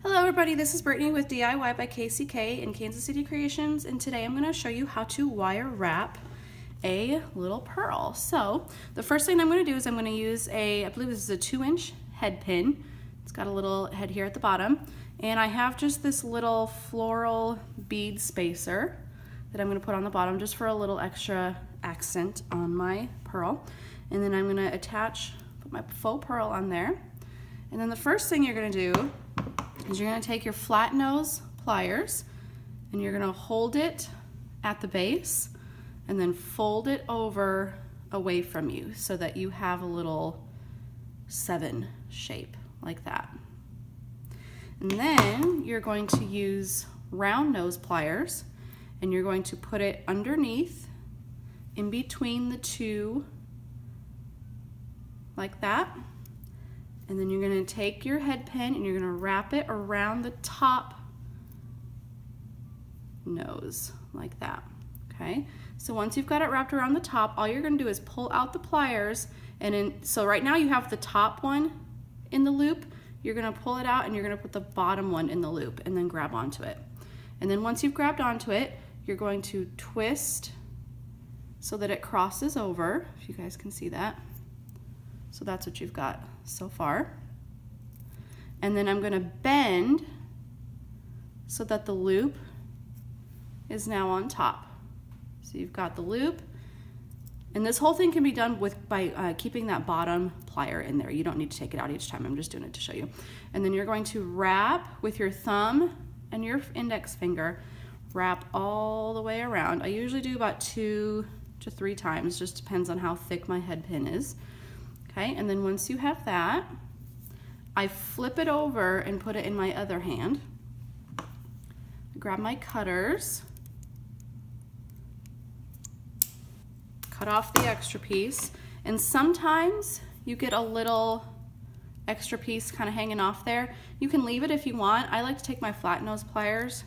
Hello everybody, this is Brittany with DIY by KCK in Kansas City Creations, and today I'm going to show you how to wire wrap a little pearl. So the first thing I'm going to do is I'm going to use I believe this is a 2-inch head pin. It's got a little head here at the bottom, and I have just this little floral bead spacer that I'm going to put on the bottom just for a little extra accent on my pearl. And then I'm going to put my faux pearl on there. And then the first thing you're going to do is you're going to take your flat nose pliers and you're going to hold it at the base and then fold it over away from you so that you have a little 7 shape like that. And then you're going to use round nose pliers and you're going to put it underneath in between the two like that. And then you're going to take your head pin and you're going to wrap it around the top nose like that. Okay, so once you've got it wrapped around the top, all you're going to do is pull out the pliers, and so right now you have the top one in the loop. You're going to pull it out and you're going to put the bottom one in the loop and then grab onto it. And then once you've grabbed onto it, you're going to twist so that it crosses over, if you guys can see that. So that's what you've got so far. And then I'm going to bend so that the loop is now on top. So you've got the loop, and this whole thing can be done by keeping that bottom plier in there. You don't need to take it out each time. I'm just doing it to show you. And then you're going to wrap with your thumb and your index finger, wrap all the way around. I usually do about 2 to 3 times, just depends on how thick my head pin is. Okay, and then once you have that, I flip it over and put it in my other hand. Grab my cutters, cut off the extra piece, and sometimes you get a little extra piece kind of hanging off there. You can leave it if you want. I like to take my flat nose pliers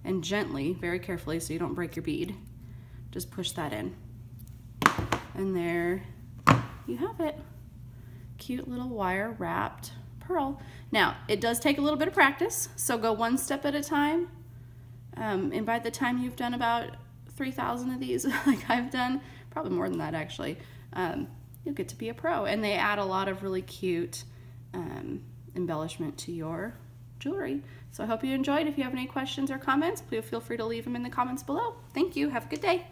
and gently, very carefully so you don't break your bead, just push that in. And there you have it. Cute little wire wrapped pearl. Now, it does take a little bit of practice, so go one step at a time. And by the time you've done about 3,000 of these, like I've done, probably more than that actually, you'll get to be a pro. And they add a lot of really cute embellishment to your jewelry. So I hope you enjoyed. If you have any questions or comments, please feel free to leave them in the comments below. Thank you. Have a good day.